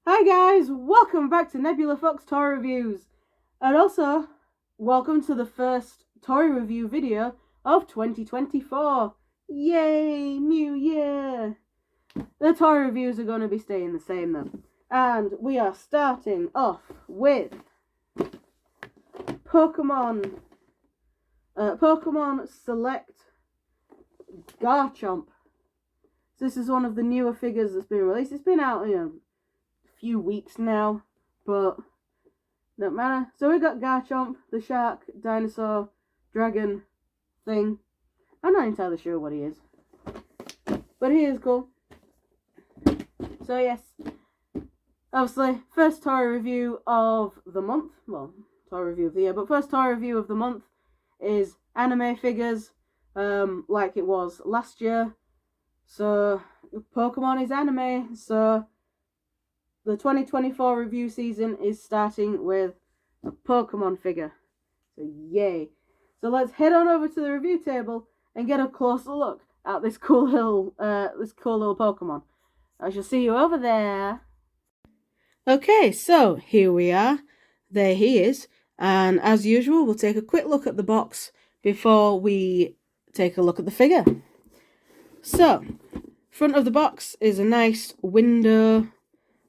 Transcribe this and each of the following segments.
Hi guys, welcome back to Nebula Fox Toy Reviews, and also welcome to the first toy review video of 2024. Yay, new year! The toy reviews are going to be staying the same though, and we are starting off with Pokemon Select Garchomp. This is one of the newer figures that's been released. It's been out, few weeks now, but don't matter. So we got Garchomp, the shark, dinosaur, dragon thing. I'm not entirely sure what he is, but he is cool. So yes, obviously, first toy review of the month. Well, toy review of the year, but first toy review of the month is anime figures, like it was last year. So Pokemon is anime, so the 2024 review season is starting with a Pokemon figure. So yay. So let's head on over to the review table and get a closer look at this cool little Pokemon. I shall see you over there. Okay, so here we are. There he is. And as usual, we'll take a quick look at the box before we take a look at the figure. So, front of the box is a nice window,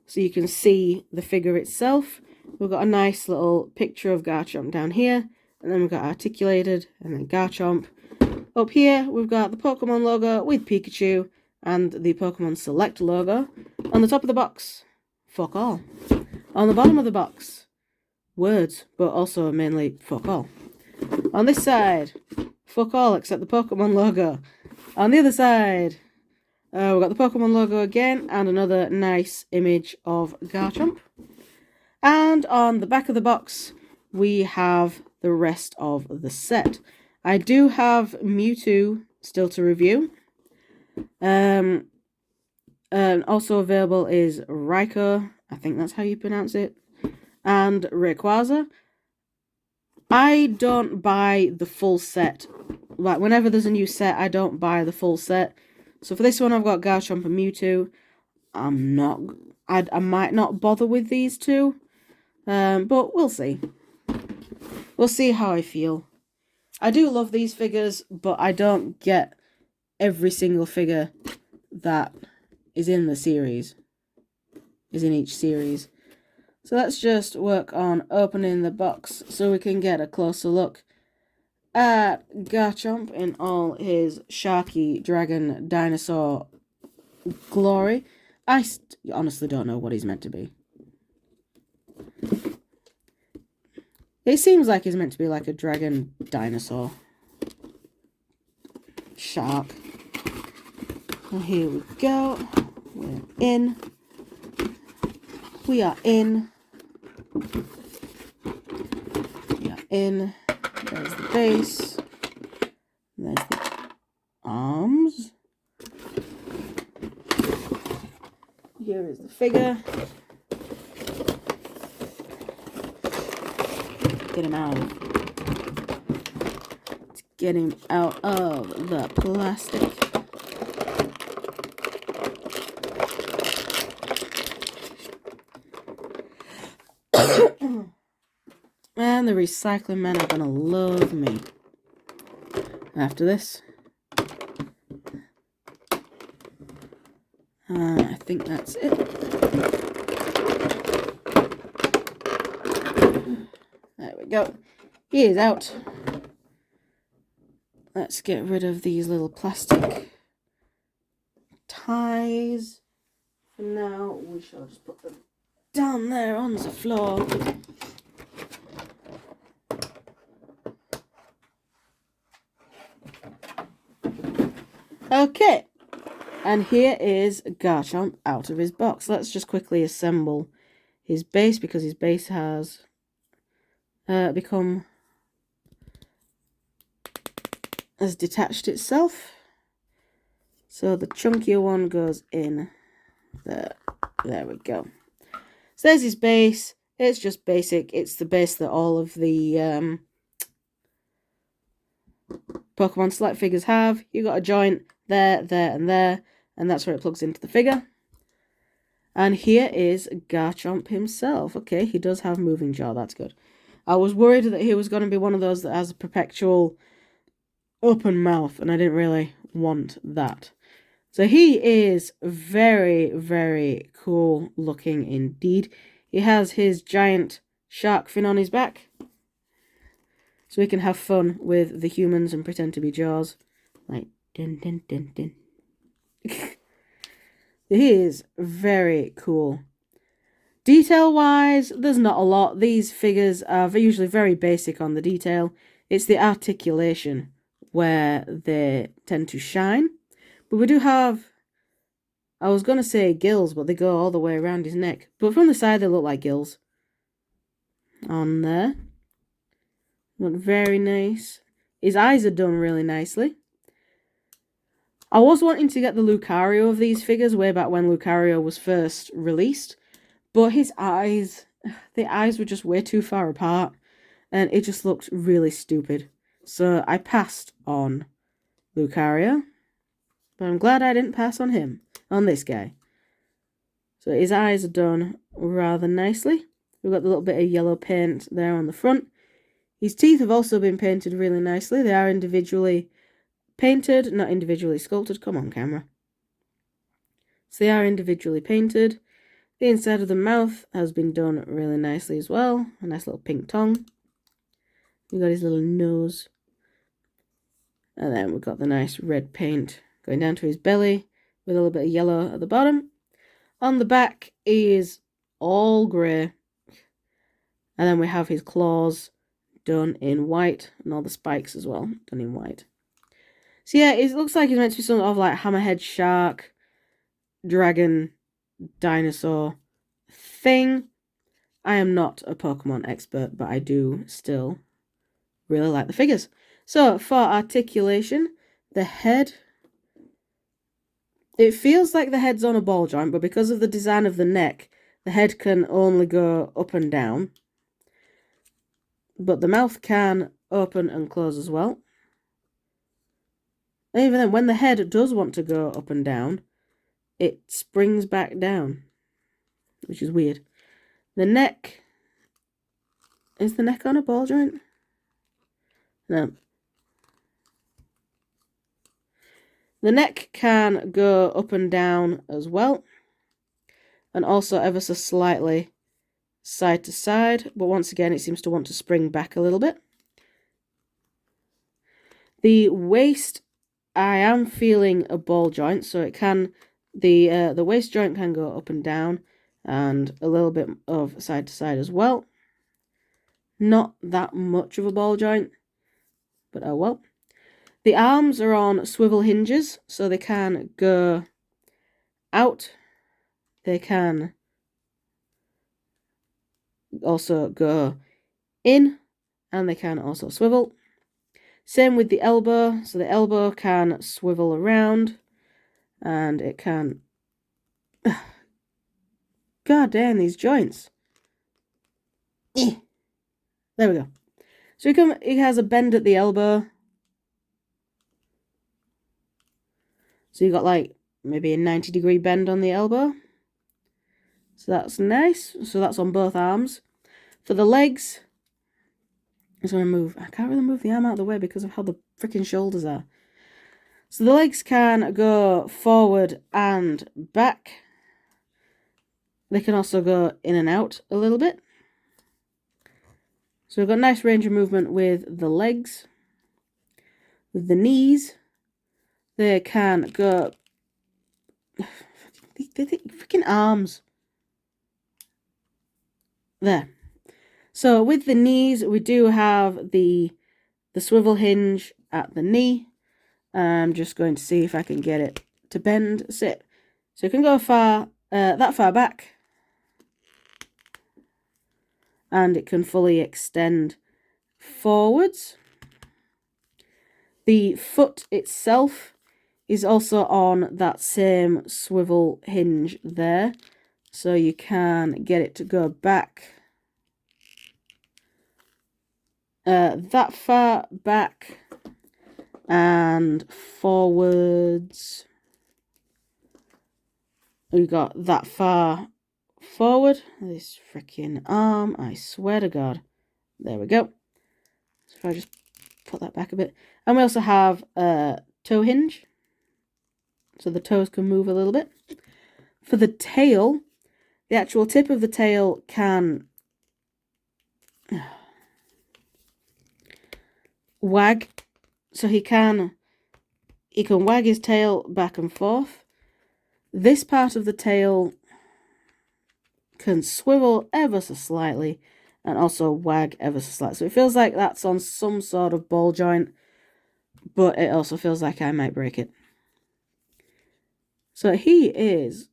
so you can see the figure itself. We've got a nice little picture of Garchomp down here, and then we've got articulated, and then Garchomp. Up here, we've got the Pokemon logo with Pikachu, and the Pokemon Select logo. On the top of the box, fuck all. On the bottom of the box, words, but also mainly fuck all. On this side, fuck all except the Pokemon logo. On the other side, we've got the Pokemon logo again, and another nice image of Garchomp. And on the back of the box, we have the rest of the set. I do have Mewtwo still to review. And also available is Raikou, I think that's how you pronounce it, and Rayquaza. I don't buy the full set. Like, whenever there's a new set, I don't buy the full set. So for this one, I've got Garchomp and Mewtwo. I might not bother with these two, but we'll see. We'll see how I feel. I do love these figures, but I don't get every single figure that is in the series, is in each series. So let's just work on opening the box so we can get a closer look at Garchomp in all his sharky dragon dinosaur glory. I honestly don't know what he's meant to be. It seems like he's meant to be like a dragon dinosaur shark. And here we go. We're in. We are in. We are in. There's the base. There's the arms. Here is the figure. Get him out. Let's get him out of the plastic. And the recycling men are gonna love me after this. I think that's it. There we go. He is out. Let's get rid of these little plastic ties. For now, we shall just put them down there on the floor. Okay, and here is Garchomp out of his box. Let's just quickly assemble his base, because his base has has detached itself. So the chunkier one goes in there. There we go. So there's his base. It's just basic. It's the base that all of the Pokemon Select figures have. You got a joint there, there, and there, and that's where it plugs into the figure. And here is Garchomp himself. Okay, he does have moving jaw, that's good. I was worried that he was going to be one of those that has a perpetual open mouth, and I didn't really want that. So he is very, very cool looking indeed. He has his giant shark fin on his back, so we can have fun with the humans and pretend to be Jaws. Like, dun dun dun dun. He is very cool. Detail-wise, there's not a lot. These figures are usually very basic on the detail. It's the articulation where they tend to shine. But we do have, I was going to say gills, but they go all the way around his neck. But from the side, they look like gills. On there. Look very nice. His eyes are done really nicely. I was wanting to get the Lucario of these figures way back when Lucario was first released. But his eyes, the eyes were just way too far apart. And it just looked really stupid. So I passed on Lucario. But I'm glad I didn't pass on him. On this guy. So his eyes are done rather nicely. We've got the little bit of yellow paint there on the front. His teeth have also been painted really nicely. They are individually painted, not individually sculpted. Come on, camera. So they are individually painted. The inside of the mouth has been done really nicely as well. A nice little pink tongue. We've got his little nose. And then we've got the nice red paint going down to his belly with a little bit of yellow at the bottom. On the back is all grey. And then we have his claws done in white. And all the spikes as well done in white. So yeah, it looks like he's meant to be some sort of like hammerhead shark, dragon, dinosaur thing. I am not a Pokemon expert, but I do still really like the figures. So for articulation, the head, it feels like the head's on a ball joint, but because of the design of the neck, the head can only go up and down. But the mouth can open and close as well. And even then, when the head does want to go up and down, it springs back down, which is weird. The neck, is the neck on a ball joint? No. The neck can go up and down as well, and also ever so slightly side to side, but once again it seems to want to spring back a little bit. The waist, I am feeling a ball joint, so it can, the waist joint can go up and down, and a little bit of side to side as well. Not that much of a ball joint, but oh well. The arms are on swivel hinges, so they can go out. They can also go in, and they can also swivel. Same with the elbow, so the elbow can swivel around, and it can... God damn, these joints. There we go. So it has a bend at the elbow. So you got like maybe a 90-degree bend on the elbow. So that's nice. So that's on both arms. For the legs, I'm going to move. I can't really move the arm out of the way because of how the freaking shoulders are. So the legs can go forward and back. They can also go in and out a little bit. So we've got nice range of movement with the legs. With the knees, they can go... the freaking arms. There. So with the knees, we do have the swivel hinge at the knee. I'm just going to see if I can get it to bend. Sit. So it can go that far back. And it can fully extend forwards. The foot itself is also on that same swivel hinge there. So you can get it to go back that far back and forwards we got that far forward. This freaking arm, I swear to God. There we go. So if I just put that back a bit. And we also have a toe hinge, so the toes can move a little bit. For the tail, the actual tip of the tail can wag, so he can wag his tail back and forth. This part of the tail can swivel ever so slightly and also wag ever so slightly. So it feels like that's on some sort of ball joint, but it also feels like I might break it. So he is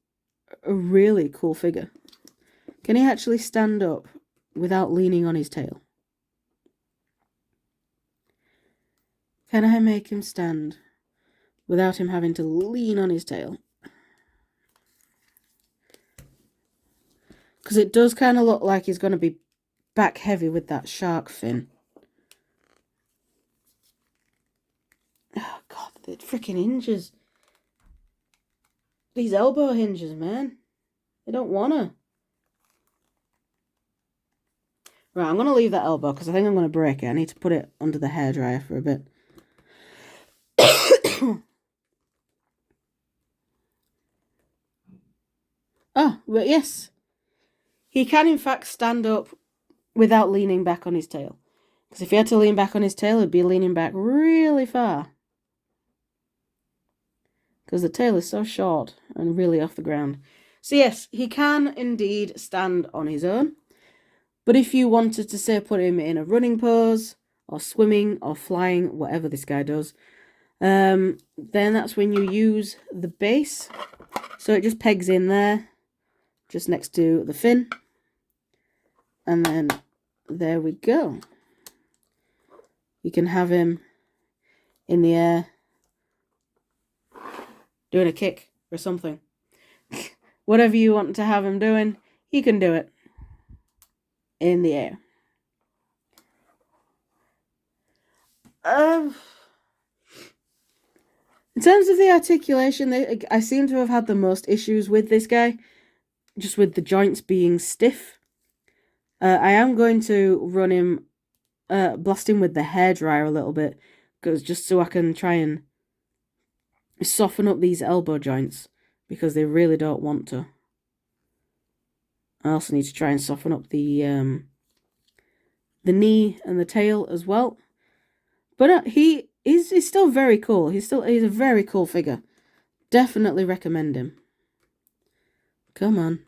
a really cool figure. Can he actually stand up without leaning on his tail? Can I make him stand without him having to lean on his tail? Because it does kind of look like he's going to be back heavy with that shark fin. Oh, God, the freaking hinges. These elbow hinges, man. They don't want to. Right, I'm going to leave that elbow because I think I'm going to break it. I need to put it under the hairdryer for a bit. Oh, but yes. He can, in fact, stand up without leaning back on his tail. Because if he had to lean back on his tail, he'd be leaning back really far. Because the tail is so short and really off the ground. So yes, he can indeed stand on his own. But if you wanted to, say, put him in a running pose, or swimming, or flying, whatever this guy does, then that's when you use the base. So it just pegs in there, just next to the fin. And then there we go. You can have him in the air doing a kick or something. Whatever you want to have him doing, he can do it in the air. In terms of the articulation, I seem to have had the most issues with this guy, just with the joints being stiff. I am going to run him, blast him with the hairdryer a little bit, because just so I can try and soften up these elbow joints, because they really don't want to. I also need to try and soften up the knee and the tail as well. But he's still very cool. He's a very cool figure. Definitely recommend him. Come on.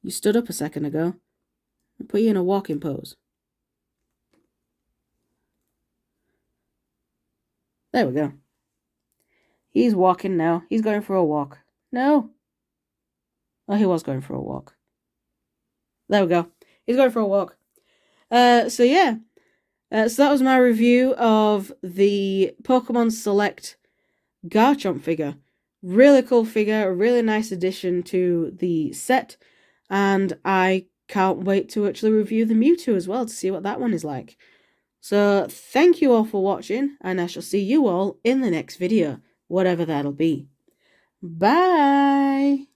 You stood up a second ago. I'll put you in a walking pose. There we go. He's walking now. He's going for a walk. No. Oh, he was going for a walk. There we go. He's going for a walk. So yeah. So that was my review of the Pokemon Select Garchomp figure. Really cool figure, a really nice addition to the set, and I can't wait to actually review the Mewtwo as well to see what that one is like. So thank you all for watching, and I shall see you all in the next video, whatever that'll be. Bye!